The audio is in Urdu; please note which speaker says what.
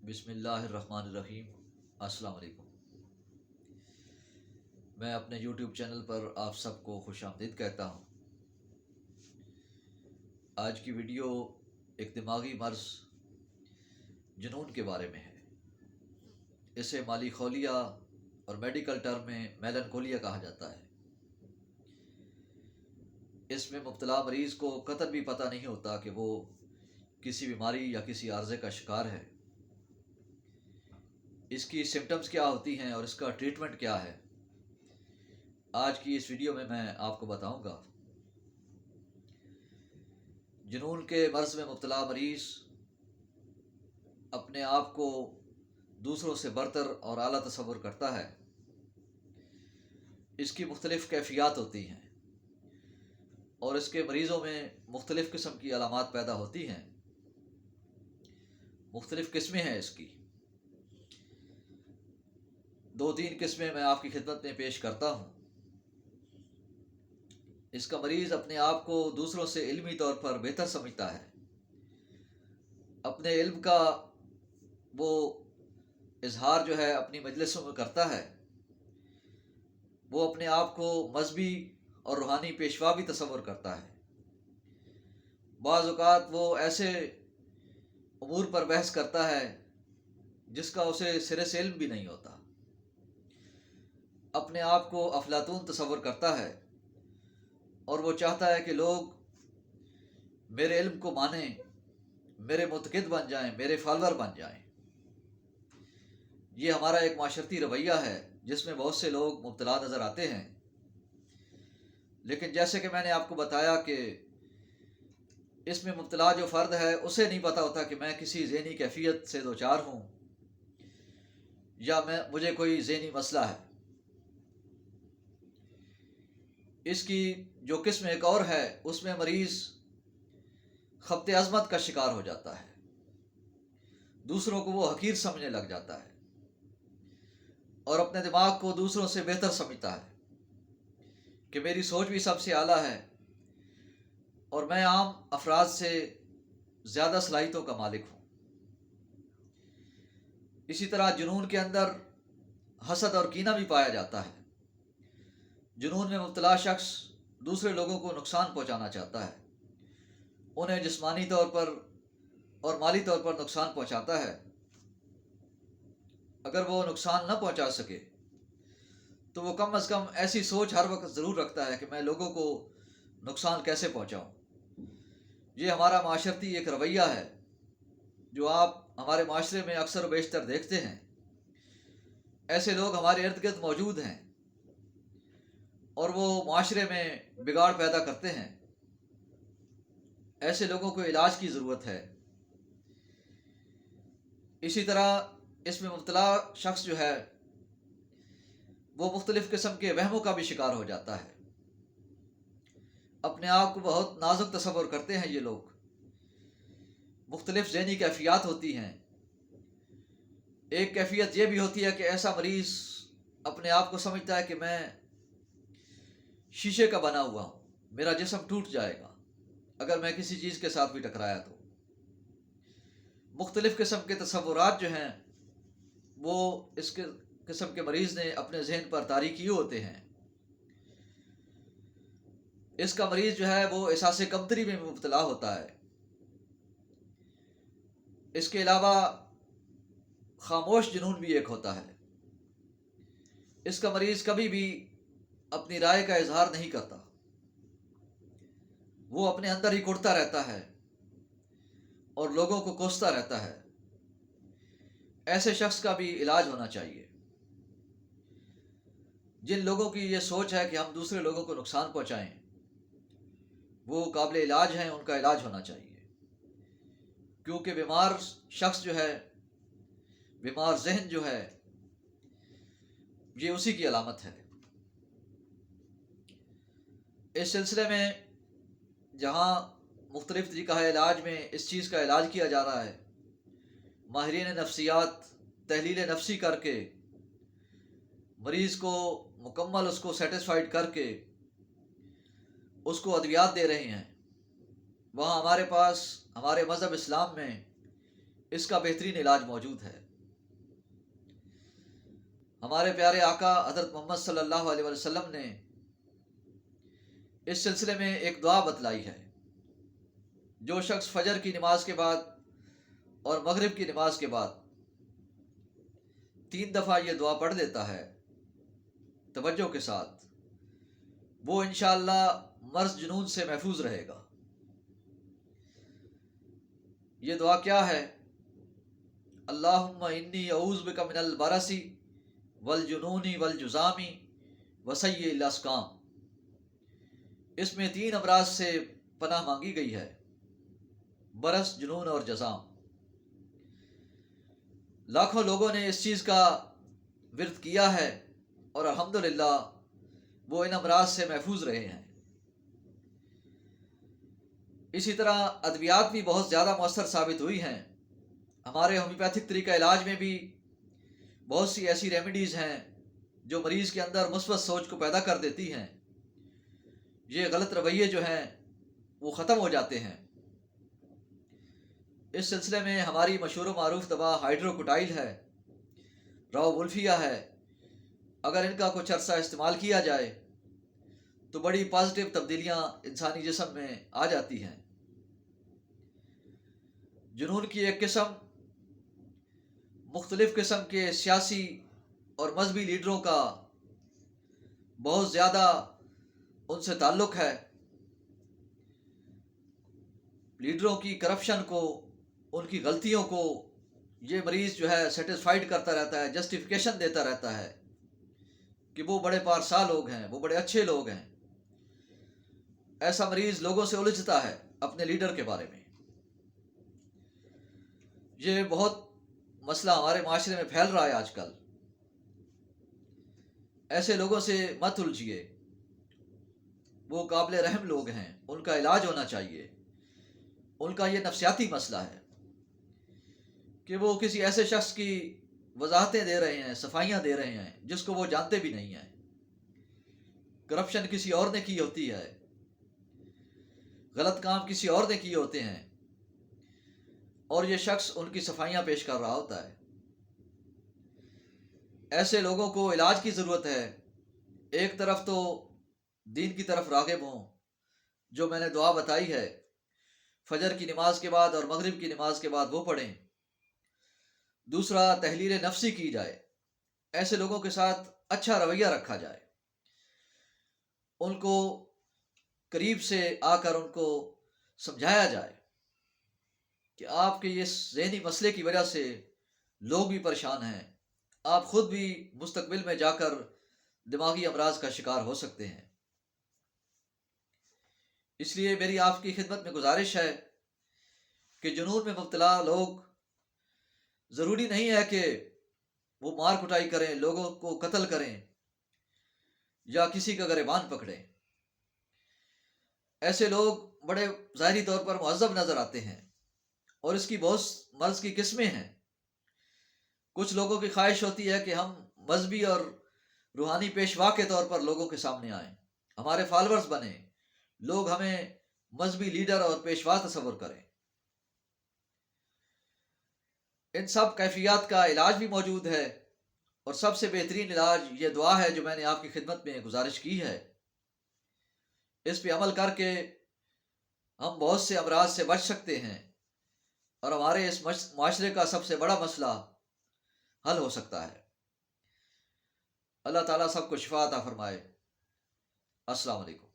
Speaker 1: بسم اللہ الرحمن الرحیم۔ السلام علیکم۔ میں اپنے یوٹیوب چینل پر آپ سب کو خوش آمدید کہتا ہوں۔ آج کی ویڈیو ایک دماغی مرض جنون کے بارے میں ہے۔ اسے مالی خولیا اور میڈیکل ٹرم میں میلنکولیا کہا جاتا ہے۔ اس میں مبتلا مریض کو قطعاً بھی پتہ نہیں ہوتا کہ وہ کسی بیماری یا کسی عارضے کا شکار ہے۔ اس کی سمٹمز کیا ہوتی ہیں اور اس کا ٹریٹمنٹ کیا ہے، آج کی اس ویڈیو میں آپ کو بتاؤں گا۔ جنون کے مرض میں مبتلا مریض اپنے آپ کو دوسروں سے برتر اور اعلیٰ تصور کرتا ہے۔ اس کی مختلف کیفیات ہوتی ہیں اور اس کے مریضوں میں مختلف قسم کی علامات پیدا ہوتی ہیں۔ مختلف قسمیں ہیں اس کی، 2-3 قسمیں میں آپ کی خدمت میں پیش کرتا ہوں۔ اس کا مریض اپنے آپ کو دوسروں سے علمی طور پر بہتر سمجھتا ہے۔ اپنے علم کا وہ اظہار جو ہے اپنی مجلسوں میں کرتا ہے۔ وہ اپنے آپ کو مذہبی اور روحانی پیشوا بھی تصور کرتا ہے۔ بعض اوقات وہ ایسے امور پر بحث کرتا ہے جس کا اسے سرے سے علم بھی نہیں ہوتا۔ اپنے آپ کو افلاطون تصور کرتا ہے اور وہ چاہتا ہے کہ لوگ میرے علم کو مانیں، میرے متقد بن جائیں، میرے فالور بن جائیں۔ یہ ہمارا ایک معاشرتی رویہ ہے جس میں بہت سے لوگ مبتلا نظر آتے ہیں۔ لیکن جیسے کہ میں نے آپ کو بتایا کہ اس میں مبتلا جو فرد ہے اسے نہیں پتہ ہوتا کہ میں کسی ذہنی کیفیت سے دوچار ہوں یا مجھے کوئی ذہنی مسئلہ ہے۔ اس کی جو قسم ایک اور ہے اس میں مریض خبط عظمت کا شکار ہو جاتا ہے۔ دوسروں کو وہ حقیر سمجھنے لگ جاتا ہے اور اپنے دماغ کو دوسروں سے بہتر سمجھتا ہے کہ میری سوچ بھی سب سے اعلیٰ ہے اور میں عام افراد سے زیادہ صلاحیتوں کا مالک ہوں۔ اسی طرح جنون کے اندر حسد اور کینہ بھی پایا جاتا ہے۔ جنون میں مبتلا شخص دوسرے لوگوں کو نقصان پہنچانا چاہتا ہے، انہیں جسمانی طور پر اور مالی طور پر نقصان پہنچاتا ہے۔ اگر وہ نقصان نہ پہنچا سکے تو وہ کم از کم ایسی سوچ ہر وقت ضرور رکھتا ہے کہ میں لوگوں کو نقصان کیسے پہنچاؤں۔ یہ ہمارا معاشرتی ایک رویہ ہے جو آپ ہمارے معاشرے میں اکثر و بیشتر دیکھتے ہیں۔ ایسے لوگ ہمارے ارد گرد موجود ہیں اور وہ معاشرے میں بگاڑ پیدا کرتے ہیں۔ ایسے لوگوں کو علاج کی ضرورت ہے۔ اسی طرح اس میں مبتلا شخص جو ہے وہ مختلف قسم کے وہموں کا بھی شکار ہو جاتا ہے۔ اپنے آپ کو بہت نازک تصور کرتے ہیں یہ لوگ۔ مختلف ذہنی کیفیات ہوتی ہیں۔ ایک کیفیت یہ بھی ہوتی ہے کہ ایسا مریض اپنے آپ کو سمجھتا ہے کہ میں شیشے کا بنا ہوا ہوں، میرا جسم ٹوٹ جائے گا اگر میں کسی چیز کے ساتھ بھی ٹکرایا تو۔ مختلف قسم کے تصورات جو ہیں وہ اس قسم کے مریض نے اپنے ذہن پر طاری کیے ہوتے ہیں۔ اس کا مریض جو ہے وہ احساس کمتری میں مبتلا ہوتا ہے۔ اس کے علاوہ خاموش جنون بھی ایک ہوتا ہے۔ اس کا مریض کبھی بھی اپنی رائے کا اظہار نہیں کرتا، وہ اپنے اندر ہی کڑتا رہتا ہے اور لوگوں کو کوستا رہتا ہے۔ ایسے شخص کا بھی علاج ہونا چاہیے۔ جن لوگوں کی یہ سوچ ہے کہ ہم دوسرے لوگوں کو نقصان پہنچائیں وہ قابل علاج ہیں، ان کا علاج ہونا چاہیے، کیونکہ بیمار شخص جو ہے، بیمار ذہن جو ہے، یہ اسی کی علامت ہے۔ اس سلسلے میں جہاں مختلف طریقہ علاج میں اس چیز کا علاج کیا جا رہا ہے، ماہرین نفسیات تحلیل نفسی کر کے مریض کو مکمل اس کو سیٹسفائیڈ کر کے اس کو ادویات دے رہے ہیں، وہاں ہمارے پاس ہمارے مذہب اسلام میں اس کا بہترین علاج موجود ہے۔ ہمارے پیارے آقا حضرت محمد صلی اللہ علیہ وسلم نے اس سلسلے میں ایک دعا بتلائی ہے۔ جو شخص فجر کی نماز کے بعد اور مغرب کی نماز کے بعد 3 دفعہ یہ دعا پڑھ لیتا ہے توجہ کے ساتھ، وہ انشاءاللہ مرض جنون سے محفوظ رہے گا۔ یہ دعا کیا ہے؟ اللہم انی اعوذ بک من البرص والجنون والجذام وسیء الاسقام۔ اس میں 3 امراض سے پناہ مانگی گئی ہے، برس، جنون اور جذام۔ لاکھوں لوگوں نے اس چیز کا ورد کیا ہے اور الحمدللہ وہ ان امراض سے محفوظ رہے ہیں۔ اسی طرح ادویات بھی بہت زیادہ مؤثر ثابت ہوئی ہیں۔ ہمارے ہومیوپیتھک طریقہ علاج میں بھی بہت سی ایسی ریمیڈیز ہیں جو مریض کے اندر مثبت سوچ کو پیدا کر دیتی ہیں۔ یہ غلط رویے جو ہیں وہ ختم ہو جاتے ہیں۔ اس سلسلے میں ہماری مشہور و معروف دوا ہائیڈروکوٹائل ہے، رو وولفیا ہے۔ اگر ان کا کچھ عرصہ استعمال کیا جائے تو بڑی پازیٹیو تبدیلیاں انسانی جسم میں آ جاتی ہیں۔ جنون کی ایک قسم مختلف قسم کے سیاسی اور مذہبی لیڈروں کا بہت زیادہ ان سے تعلق ہے۔ لیڈروں کی کرپشن کو، ان کی غلطیوں کو یہ مریض جو ہے سیٹسفائیڈ کرتا رہتا ہے، جسٹیفیکیشن دیتا رہتا ہے کہ وہ بڑے پارسا لوگ ہیں، وہ بڑے اچھے لوگ ہیں۔ ایسا مریض لوگوں سے الجھتا ہے اپنے لیڈر کے بارے میں۔ یہ بہت مسئلہ ہمارے معاشرے میں پھیل رہا ہے آج کل۔ ایسے لوگوں سے مت الجھیے، وہ قابل رحم لوگ ہیں، ان کا علاج ہونا چاہیے۔ ان کا یہ نفسیاتی مسئلہ ہے کہ وہ کسی ایسے شخص کی وضاحتیں دے رہے ہیں، صفائیاں دے رہے ہیں جس کو وہ جانتے بھی نہیں ہیں۔ کرپشن کسی اور نے کی ہوتی ہے، غلط کام کسی اور نے کیے ہوتے ہیں، اور یہ شخص ان کی صفائیاں پیش کر رہا ہوتا ہے۔ ایسے لوگوں کو علاج کی ضرورت ہے۔ ایک طرف تو دین کی طرف راغب ہوں، جو میں نے دعا بتائی ہے، فجر کی نماز کے بعد اور مغرب کی نماز کے بعد وہ پڑھیں۔ دوسرا، تحلیل نفسی کی جائے، ایسے لوگوں کے ساتھ اچھا رویہ رکھا جائے، ان کو قریب سے آ کر ان کو سمجھایا جائے کہ آپ کے اس ذہنی مسئلے کی وجہ سے لوگ بھی پریشان ہیں، آپ خود بھی مستقبل میں جا کر دماغی امراض کا شکار ہو سکتے ہیں۔ اس لیے میری آپ کی خدمت میں گزارش ہے کہ جنون میں مبتلا لوگ ضروری نہیں ہے کہ وہ مار کٹائی کریں، لوگوں کو قتل کریں یا کسی کا گریبان پکڑیں۔ ایسے لوگ بڑے ظاہری طور پر مہذب نظر آتے ہیں اور اس کی بہت مرض کی قسمیں ہیں۔ کچھ لوگوں کی خواہش ہوتی ہے کہ ہم مذہبی اور روحانی پیشوا کے طور پر لوگوں کے سامنے آئیں، ہمارے فالورز بنیں، لوگ ہمیں مذہبی لیڈر اور پیشوا تصور کریں۔ ان سب کیفیات کا علاج بھی موجود ہے، اور سب سے بہترین علاج یہ دعا ہے جو میں نے آپ کی خدمت میں گزارش کی ہے۔ اس پہ عمل کر کے ہم بہت سے امراض سے بچ سکتے ہیں اور ہمارے اس معاشرے کا سب سے بڑا مسئلہ حل ہو سکتا ہے۔ اللہ تعالیٰ سب کو شفا عطا فرمائے۔ السلام علیکم۔